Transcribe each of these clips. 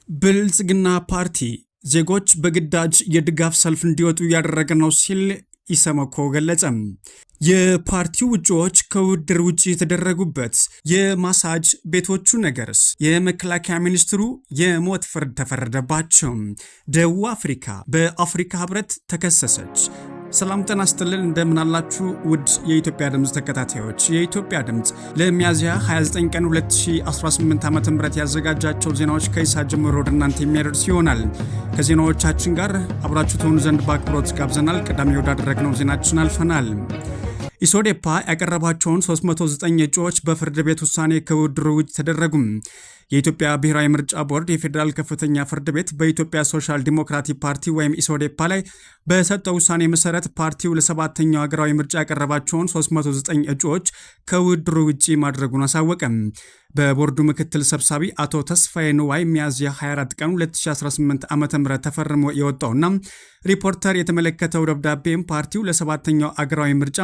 ብልጽግና ፓርቲ ዜጎች በግዳጅ የድጋፍ ሰልፍ እንዲወጡ ያደረገ ነው ሲል ኢሰመኮ ገለጸ። የፓርቲው እጩዎች ከውድድር ውጪ የተደረጉበት የማሳጅ ቤቶቹ ነገርስ? የመከላከያ ሚኒስትሩ የሞት ፍርድ ተፈረደባቸው። ደቡብ አፍሪካ በአፍሪካ ህብረት ተከሰሰች። ሰላም ጤና ይስጥልን፣ እንደምን አላችሁ ውድ የኢትዮጵያ ድምጽ ተከታታዮች። የኢትዮጵያ ድምጽ ለሚያዝያ 29 ቀን 2018 ዓ.ም ያዘጋጃቸው ዜናዎች ከኢሳት ጀምሮ ወደ እናንተ የሚያደርስ ይሆናል። ከዜናዎቻችን ጋር አብራችሁ ትሆኑ ዘንድ በአክብሮት ጋብዘናል። ቀዳሚ ወዳደረግነው ዜናችን አልፈናል። ኢሶዴፓ ያቀረባቸውን 309 እጩዎች በፍርድ ቤት ውሳኔ ከውድድሩ ውጭ ተደረጉም። የኢትዮጵያ ብሔራዊ ምርጫ ቦርድ የፌዴራል ከፍተኛ ፍርድ ቤት በኢትዮጵያ ሶሻል ዲሞክራቲክ ፓርቲ ወይም ኢሶዴፓ ላይ በሰጠው ውሳኔ መሰረት ፓርቲው ለሰባተኛው ሀገራዊ ምርጫ ያቀረባቸውን 309 እጩዎች ከውድድሩ ውጪ ማድረጉን አሳወቀም። በቦርዱ ምክትል ሰብሳቢ አቶ ተስፋዬ ንዋይ ሚያዝያ 24 ቀን 2018 ዓ.ም ተፈርሞ የወጣውና ሪፖርተር የተመለከተው ደብዳቤም ፓርቲው ለሰባተኛው አገራዊ ምርጫ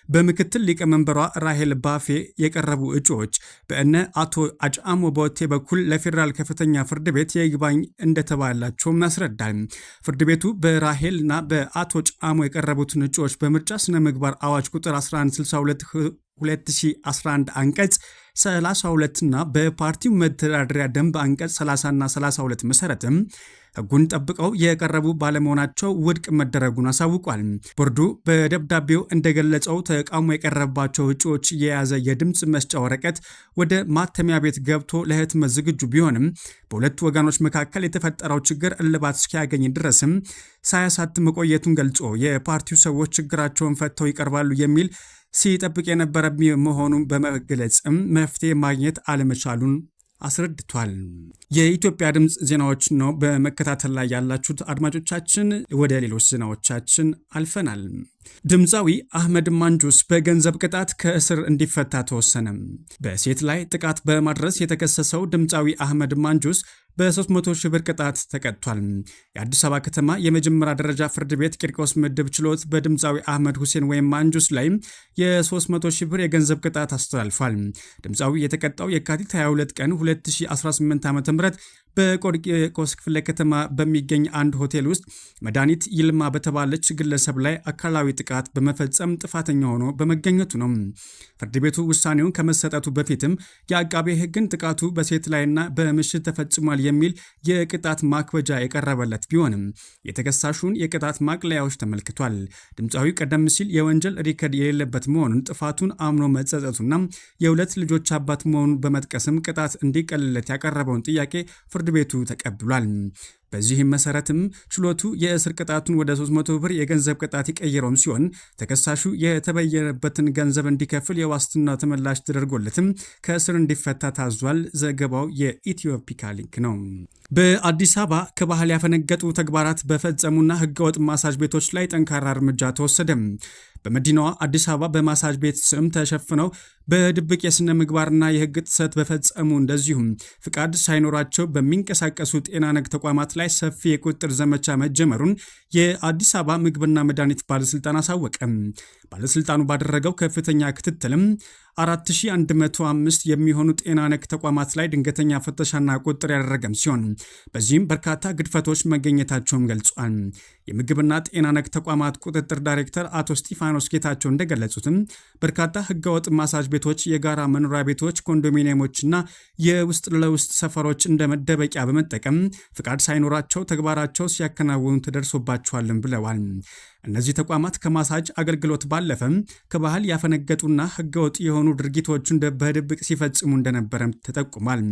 በምክትል ሊቀመንበሯ ራሄል ባፌ የቀረቡ እጩዎች በእነ አቶ አጫሞ ቦቴ በኩል ለፌዴራል ከፍተኛ ፍርድ ቤት የይግባኝ እንደተባላቸውም ያስረዳል። ፍርድ ቤቱ በራሄልና በአቶ ጫሞ የቀረቡትን እጩዎች በምርጫ ስነ ምግባር አዋጅ ቁጥር 1162 2011 አንቀጽ 32 እና በፓርቲው መተዳደሪያ ደንብ አንቀጽ 30 እና 32 መሰረትም ሕጉን ጠብቀው የቀረቡ ባለመሆናቸው ውድቅ መደረጉን አሳውቋል። ቦርዱ በደብዳቤው እንደገለጸው ተቃውሞ የቀረባቸው እጩዎች የያዘ የድምፅ መስጫ ወረቀት ወደ ማተሚያ ቤት ገብቶ ለህትመት ዝግጁ ቢሆንም በሁለቱ ወገኖች መካከል የተፈጠረው ችግር እልባት እስኪያገኝ ድረስም ሳያሳትም መቆየቱን ገልጾ የፓርቲው ሰዎች ችግራቸውን ፈተው ይቀርባሉ የሚል ሲጠብቅ የነበረ መሆኑን በመግለጽም መፍትሄ ማግኘት አለመቻሉን አስረድቷል። የኢትዮጵያ ድምፅ ዜናዎች ነው በመከታተል ላይ ያላችሁት አድማጮቻችን። ወደ ሌሎች ዜናዎቻችን አልፈናል። ድምፃዊ አህመድ ማንጁስ በገንዘብ ቅጣት ከእስር እንዲፈታ ተወሰነ። በሴት ላይ ጥቃት በማድረስ የተከሰሰው ድምፃዊ አህመድ ማንጁስ በ300 ሺህ ብር ቅጣት ተቀጥቷል። የአዲስ አበባ ከተማ የመጀመሪያ ደረጃ ፍርድ ቤት ቂርቆስ ምድብ ችሎት በድምፃዊ አህመድ ሁሴን ወይም ማንጁስ ላይ የ300 ሺህ ብር የገንዘብ ቅጣት አስተላልፏል። ድምፃዊ የተቀጣው የካቲት 22 ቀን 2018 ዓ.ም በቂርቆስ ክፍለ ከተማ በሚገኝ አንድ ሆቴል ውስጥ መድኃኒት ይልማ በተባለች ግለሰብ ላይ አካላዊ ጥቃት በመፈጸም ጥፋተኛ ሆኖ በመገኘቱ ነው። ፍርድ ቤቱ ውሳኔውን ከመሰጠቱ በፊትም የአቃቤ ሕግን ጥቃቱ በሴት ላይና በምሽት ተፈጽሟል የሚል የቅጣት ማክበጃ የቀረበለት ቢሆንም የተከሳሹን የቅጣት ማቅለያዎች ተመልክቷል። ድምፃዊ ቀደም ሲል የወንጀል ሪከርድ የሌለበት መሆኑን ጥፋቱን አምኖ መጸጸቱና የሁለት ልጆች አባት መሆኑን በመጥቀስም ቅጣት እንዲቀልለት ያቀረበውን ጥያቄ ፍርድ ቤቱ ተቀብሏል። በዚህም መሰረትም ችሎቱ የእስር ቅጣቱን ወደ 300 ብር የገንዘብ ቅጣት የቀየረውም ሲሆን ተከሳሹ የተበየነበትን ገንዘብ እንዲከፍል የዋስትና ተመላሽ ተደርጎለትም ከእስር እንዲፈታ ታዟል። ዘገባው የኢትዮፒካ ሊንክ ነው። በአዲስ አበባ ከባህል ያፈነገጡ ተግባራት በፈጸሙና ህገወጥ ማሳጅ ቤቶች ላይ ጠንካራ እርምጃ ተወሰደ። በመዲናዋ አዲስ አበባ በማሳጅ ቤት ስም ተሸፍነው በድብቅ የስነ ምግባርና የህግ ጥሰት በፈጸሙ እንደዚሁም ፍቃድ ሳይኖራቸው በሚንቀሳቀሱ ጤና ነክ ተቋማት ላይ ሰፊ የቁጥጥር ዘመቻ መጀመሩን የአዲስ አበባ ምግብና መድኃኒት ባለስልጣን አሳወቀ። ባለስልጣኑ ባደረገው ከፍተኛ ክትትልም 4105 የሚሆኑ ጤና ነክ ተቋማት ላይ ድንገተኛ ፍተሻና ቁጥጥር ያደረገም ሲሆን በዚህም በርካታ ግድፈቶች መገኘታቸውን ገልጿል። የምግብና ጤና ነክ ተቋማት ቁጥጥር ዳይሬክተር አቶ ስቲፋኖስ ጌታቸው እንደገለጹትም በርካታ ህገወጥ ማሳጅ ቤቶች፣ የጋራ መኖሪያ ቤቶች፣ ኮንዶሚኒየሞችና የውስጥ ለውስጥ ሰፈሮች እንደ መደበቂያ በመጠቀም ፍቃድ ሳይኖራቸው ተግባራቸው ሲያከናውኑ ተደርሶባቸዋልን ብለዋል። እነዚህ ተቋማት ከማሳጅ አገልግሎት ባለፈም ከባህል ያፈነገጡና ህገወጥ የሆኑ ድርጊቶችን በድብቅ ሲፈጽሙ እንደነበረም ተጠቁሟል።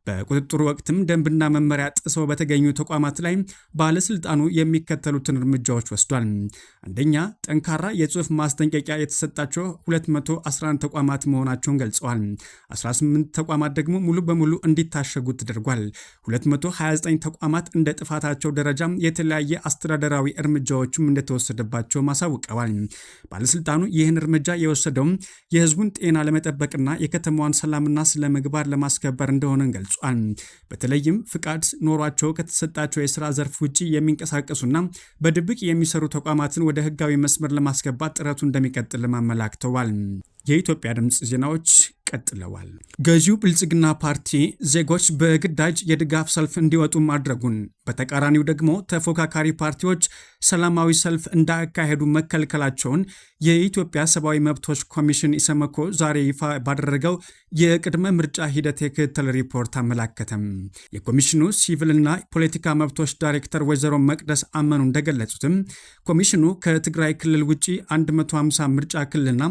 በቁጥጥሩ ወቅትም ደንብና መመሪያ ጥሰው በተገኙ ተቋማት ላይ ባለስልጣኑ የሚከተሉትን እርምጃዎች ወስዷል። አንደኛ፣ ጠንካራ የጽሑፍ ማስጠንቀቂያ የተሰጣቸው 211 ተቋማት መሆናቸውን ገልጸዋል። 18 ተቋማት ደግሞ ሙሉ በሙሉ እንዲታሸጉ ተደርጓል። 229 ተቋማት እንደ ጥፋታቸው ደረጃ የተለያየ አስተዳደራዊ እርምጃዎችም እንደተወሰደባቸው አሳውቀዋል። ባለስልጣኑ ይህን እርምጃ የወሰደው የህዝቡን ጤና ለመጠበቅና የከተማዋን ሰላምና ስነ ምግባር ለማስከበር እንደሆነ ገልጿል። በተለይም ፍቃድ ኖሯቸው ከተሰጣቸው የስራ ዘርፍ ውጪ የሚንቀሳቀሱና በድብቅ የሚሰሩ ተቋማትን ወደ ህጋዊ መስመር ለማስገባት ጥረቱ እንደሚቀጥል አመላክተዋል። የኢትዮጵያ ድምፅ ዜናዎች ቀጥለዋል። ገዢው ብልጽግና ፓርቲ ዜጎች በግዳጅ የድጋፍ ሰልፍ እንዲወጡ ማድረጉን፣ በተቃራኒው ደግሞ ተፎካካሪ ፓርቲዎች ሰላማዊ ሰልፍ እንዳያካሄዱ መከልከላቸውን የኢትዮጵያ ሰብአዊ መብቶች ኮሚሽን ኢሰመኮ ዛሬ ይፋ ባደረገው የቅድመ ምርጫ ሂደት የክትትል ሪፖርት አመላከተም። የኮሚሽኑ ሲቪልና ፖለቲካ መብቶች ዳይሬክተር ወይዘሮ መቅደስ አመኑ እንደገለጹትም ኮሚሽኑ ከትግራይ ክልል ውጪ 150 ምርጫ ክልልና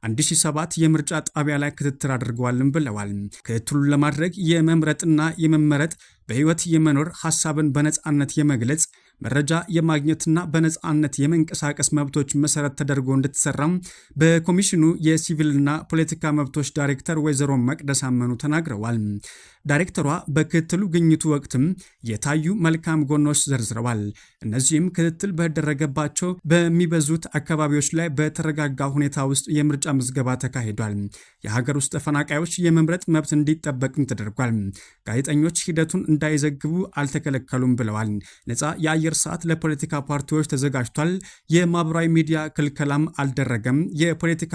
1007 የምርጫ ጣቢያ ላይ ክትትል አድርገዋልም ብለዋል። ክትትሉን ለማድረግ የመምረጥና የመመረጥ በህይወት የመኖር ሐሳብን በነጻነት የመግለጽ መረጃ የማግኘትና በነጻነት የመንቀሳቀስ መብቶች መሰረት ተደርጎ እንድትሰራም በኮሚሽኑ የሲቪልና ፖለቲካ መብቶች ዳይሬክተር ወይዘሮ መቅደስ አመኑ ተናግረዋል። ዳይሬክተሯ በክትትሉ ግኝቱ ወቅትም የታዩ መልካም ጎኖች ዘርዝረዋል። እነዚህም ክትትል በተደረገባቸው በሚበዙት አካባቢዎች ላይ በተረጋጋ ሁኔታ ውስጥ የምርጫ ምዝገባ ተካሂዷል። የሀገር ውስጥ ተፈናቃዮች የመምረጥ መብት እንዲጠበቅም ተደርጓል። ጋዜጠኞች ሂደቱን እንዳይዘግቡ አልተከለከሉም ብለዋል። ነፃ የአየር ሰዓት ለፖለቲካ ፓርቲዎች ተዘጋጅቷል። የማህበራዊ ሚዲያ ክልከላም አልደረገም። የፖለቲካ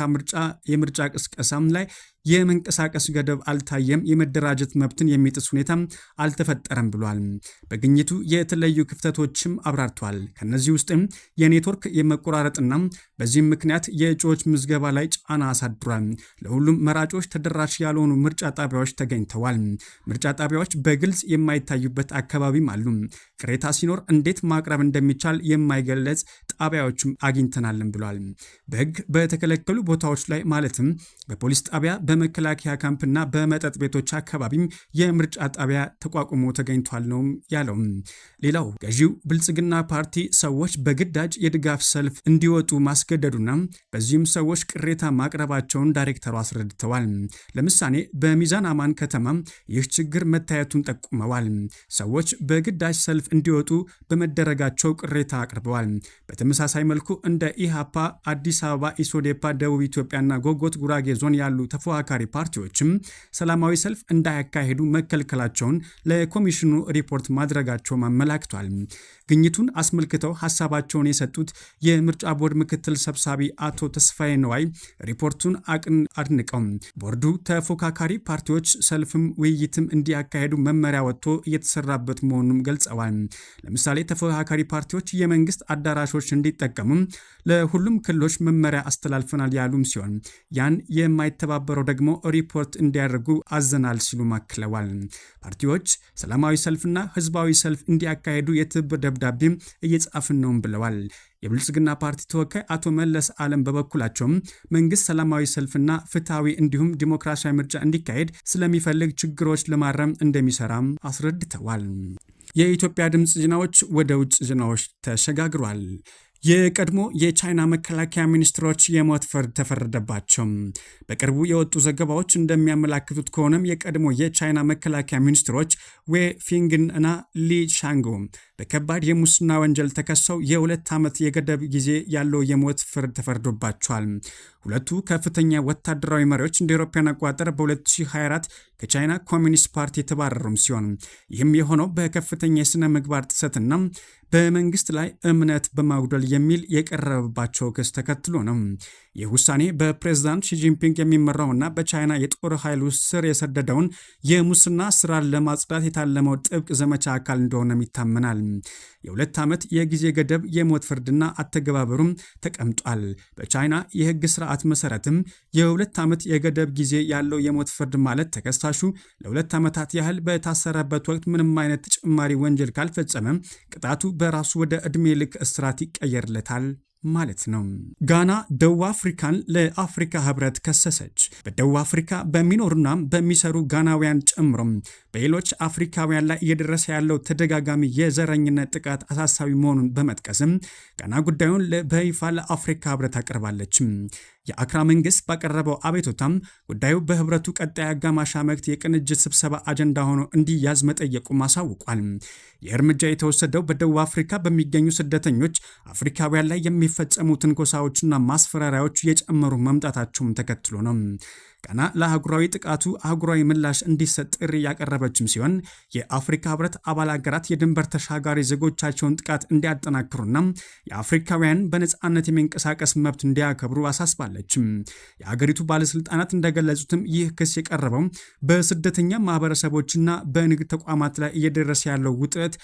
የምርጫ ቅስቀሳም ላይ የመንቀሳቀስ ገደብ አልታየም። የመደራጀት መብትን የሚጥስ ሁኔታ አልተፈጠረም ብሏል። በግኝቱ የተለዩ ክፍተቶችም አብራርተዋል። ከነዚህ ውስጥም የኔትወርክ የመቆራረጥና በዚህም ምክንያት የእጩዎች ምዝገባ ላይ ጫና አሳድሯል። ለሁሉም መራጮች ተደራሽ ያልሆኑ ምርጫ ጣቢያዎች ተገኝተዋል። ምርጫ ጣቢያዎች በግልጽ የማይታዩበት አካባቢም አሉ። ቅሬታ ሲኖር እንዴት ማቅረብ እንደሚቻል የማይገለጽ ጣቢያዎችም አግኝተናልን ብሏል። በሕግ በተከለከሉ ቦታዎች ላይ ማለትም በፖሊስ ጣቢያ፣ በመከላከያ ካምፕና በመጠጥ ቤቶች አካባቢም የምርጫ ጣቢያ ተቋቁሞ ተገኝቷል ነው ያለው። ሌላው ገዢው ብልጽግና ፓርቲ ሰዎች በግዳጅ የድጋፍ ሰልፍ እንዲወጡ ማስገደዱና በዚህም ሰዎች ቅሬታ ማቅረባቸውን ዳይሬክተሩ አስረድተዋል። ለምሳሌ በሚዛን አማን ከተማ ይህ ችግር መታየቱን ጠቁመዋል። ሰዎች በግዳጅ ሰልፍ እንዲወጡ በመደረጋቸው ቅሬታ አቅርበዋል። በተመሳሳይ መልኩ እንደ ኢሃፓ፣ አዲስ አበባ፣ ኢሶዴፓ፣ ደቡብ ኢትዮጵያና ጎጎት ጉራጌ ዞን ያሉ ተፎካካሪ ፓርቲዎችም ሰላማዊ ሰልፍ እንዳያካሄዱ መከልከላቸውን ለኮሚሽኑ ሪፖርት ማድረጋቸው አመላክቷል። ግኝቱን አስመልክተው ሀሳባቸውን የሰጡት የምርጫ ቦርድ ምክትል ሰብሳቢ አቶ ተስፋዬ ነዋይ ሪፖርቱን አድንቀው ቦርዱ ተፎካካሪ ፓርቲዎች ሰልፍም ውይይትም እንዲያካሄዱ መመሪያ ወጥቶ እየተሰራበት መሆኑን ገልጸዋል። ለምሳሌ ተፎካካሪ ፓርቲዎች የመንግስት አዳራሾች እንዲጠቀሙ ለሁሉም ክልሎች መመሪያ አስተላልፈናል ያሉም ሲሆን ያን የማይተባበረው ደግሞ ሪፖርት እንዲያደርጉ አዘናል ሲሉ ማክለዋል። ፓርቲዎች ሰላማዊ ሰልፍና ህዝባዊ ሰልፍ እንዲያካሄዱ የትብብር ደብዳቤም እየጻፍን ነው ብለዋል። የብልጽግና ፓርቲ ተወካይ አቶ መለስ ዓለም በበኩላቸው መንግስት ሰላማዊ ሰልፍና ፍትሐዊ እንዲሁም ዲሞክራሲያዊ ምርጫ እንዲካሄድ ስለሚፈልግ ችግሮች ለማረም እንደሚሰራም አስረድተዋል። የኢትዮጵያ ድምፅ ዜናዎች ወደ ውጭ ዜናዎች ተሸጋግሯል። የቀድሞ የቻይና መከላከያ ሚኒስትሮች የሞት ፍርድ ተፈረደባቸው። በቅርቡ የወጡ ዘገባዎች እንደሚያመላክቱት ከሆነም የቀድሞ የቻይና መከላከያ ሚኒስትሮች ዌ ፊንግን እና ሊ ሻንጎ በከባድ የሙስና ወንጀል ተከሰው የ2 ዓመት የገደብ ጊዜ ያለው የሞት ፍርድ ተፈርዶባቸዋል። ሁለቱ ከፍተኛ ወታደራዊ መሪዎች እንደ አውሮፓውያን አቆጣጠር በ2024 ከቻይና ኮሚኒስት ፓርቲ የተባረሩም ሲሆን ይህም የሆነው በከፍተኛ የሥነ ምግባር ጥሰትና በመንግስት ላይ እምነት በማጉደል የሚል የቀረበባቸው ክስ ተከትሎ ነው። ይህ ውሳኔ በፕሬዝዳንት ሺጂንፒንግ የሚመራውና በቻይና የጦር ኃይል ውስጥ ስር የሰደደውን የሙስና ስራን ለማጽዳት የታለመው ጥብቅ ዘመቻ አካል እንደሆነም ይታመናል። የ2 ዓመት የጊዜ ገደብ የሞት ፍርድና አተገባበሩም ተቀምጧል። በቻይና የህግ ስርዓት መሰረትም የ2 ዓመት የገደብ ጊዜ ያለው የሞት ፍርድ ማለት ተከሳሹ ለ2 ዓመታት ያህል በታሰረበት ወቅት ምንም አይነት ተጨማሪ ወንጀል ካልፈጸመ ቅጣቱ በራሱ ወደ ዕድሜ ልክ እስራት ይቀየርለታል ማለት ነው። ጋና ደቡብ አፍሪካን ለአፍሪካ ህብረት ከሰሰች። በደቡብ አፍሪካ በሚኖሩና በሚሰሩ ጋናውያን ጨምሮም በሌሎች አፍሪካውያን ላይ እየደረሰ ያለው ተደጋጋሚ የዘረኝነት ጥቃት አሳሳቢ መሆኑን በመጥቀስም ጋና ጉዳዩን በይፋ ለአፍሪካ ህብረት አቅርባለች። የአክራ መንግስት ባቀረበው አቤቱታም ጉዳዩ በህብረቱ ቀጣይ አጋማሽ ዓመት የቅንጅት ስብሰባ አጀንዳ ሆኖ እንዲያዝ መጠየቁም አሳውቋል። ይህ እርምጃ የተወሰደው በደቡብ አፍሪካ በሚገኙ ስደተኞች አፍሪካውያን ላይ የሚፈጸሙ ትንኮሳዎችና ማስፈራሪያዎች እየጨመሩ መምጣታቸውም ተከትሎ ነው። ጋና ለአህጉራዊ ጥቃቱ አህጉራዊ ምላሽ እንዲሰጥ ጥሪ ያቀረበችም ሲሆን የአፍሪካ ህብረት አባል ሀገራት የድንበር ተሻጋሪ ዜጎቻቸውን ጥቃት እንዲያጠናክሩና የአፍሪካውያን በነጻነት የሚንቀሳቀስ መብት እንዲያከብሩ አሳስባለች። የአገሪቱ ባለስልጣናት እንደገለጹትም ይህ ክስ የቀረበው በስደተኛ ማህበረሰቦችና በንግድ ተቋማት ላይ እየደረሰ ያለው ውጥረት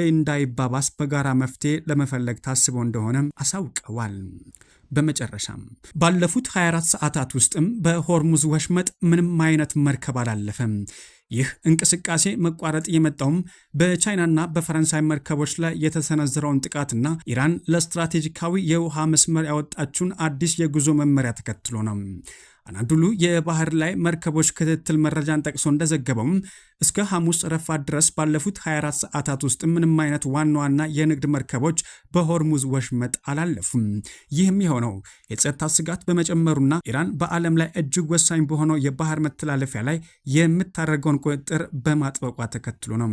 እንዳይባባስ በጋራ መፍትሄ ለመፈለግ ታስበው እንደሆነ አሳውቀዋል። በመጨረሻም ባለፉት 24 ሰዓታት ውስጥም በሆርሙዝ ወሽመጥ ምንም አይነት መርከብ አላለፈም። ይህ እንቅስቃሴ መቋረጥ የመጣውም በቻይናና በፈረንሳይ መርከቦች ላይ የተሰነዘረውን ጥቃትና ኢራን ለስትራቴጂካዊ የውሃ መስመር ያወጣችውን አዲስ የጉዞ መመሪያ ተከትሎ ነው። አናዱሉ የባህር ላይ መርከቦች ክትትል መረጃን ጠቅሶ እንደዘገበው እስከ ሐሙስ ረፋት ድረስ ባለፉት 24 ሰዓታት ውስጥ ምንም አይነት ዋና ዋና የንግድ መርከቦች በሆርሙዝ ወሽመጥ አላለፉም። ይህም የሆነው የጸጥታ ስጋት በመጨመሩና ኢራን በዓለም ላይ እጅግ ወሳኝ በሆነው የባህር መተላለፊያ ላይ የምታደርገውን ቁጥጥር በማጥበቋ ተከትሎ ነው።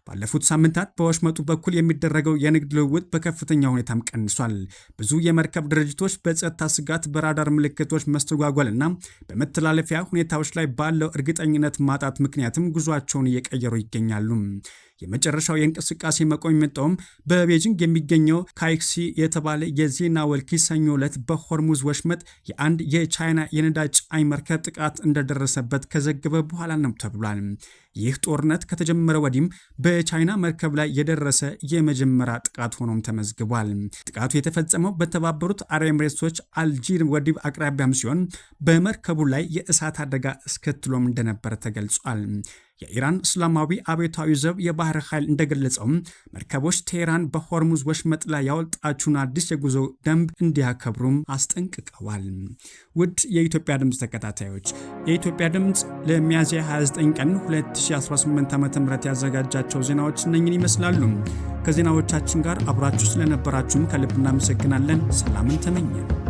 ባለፉት ሳምንታት በወሽመጡ በኩል የሚደረገው የንግድ ልውውጥ በከፍተኛ ሁኔታም ቀንሷል። ብዙ የመርከብ ድርጅቶች በጸጥታ ስጋት፣ በራዳር ምልክቶች መስተጓጎልና በመተላለፊያ ሁኔታዎች ላይ ባለው እርግጠኝነት ማጣት ምክንያትም ጉዟቸውን እየቀየሩ ይገኛሉ። የመጨረሻው የእንቅስቃሴ መቆም የመጣውም በቤጂንግ የሚገኘው ካይክሲ የተባለ የዜና ወኪል ሰኞ ዕለት በሆርሙዝ ወሽመጥ የአንድ የቻይና የነዳጅ ጫኝ መርከብ ጥቃት እንደደረሰበት ከዘገበ በኋላ ነው ተብሏል። ይህ ጦርነት ከተጀመረ ወዲህም በቻይና መርከብ ላይ የደረሰ የመጀመሪያ ጥቃት ሆኖም ተመዝግቧል። ጥቃቱ የተፈጸመው በተባበሩት አረብ ኤሚሬቶች አልጂር ወደብ አቅራቢያም ሲሆን በመርከቡ ላይ የእሳት አደጋ አስከትሎም እንደነበረ ተገልጿል። የኢራን እስላማዊ አብዮታዊ ዘብ የባህር ኃይል እንደገለጸውም መርከቦች ቴህራን በሆርሙዝ ወሽመጥ ላይ ያወጣችውን አዲስ የጉዞ ደንብ እንዲያከብሩም አስጠንቅቀዋል። ውድ የኢትዮጵያ ድምፅ ተከታታዮች የኢትዮጵያ ድምፅ ለሚያዝያ 29 ቀን 2018 ዓ.ም ያዘጋጃቸው ዜናዎች እነኝን ይመስላሉ። ከዜናዎቻችን ጋር አብራችሁ ስለነበራችሁም ከልብ እናመሰግናለን። ሰላምን ተመኘን።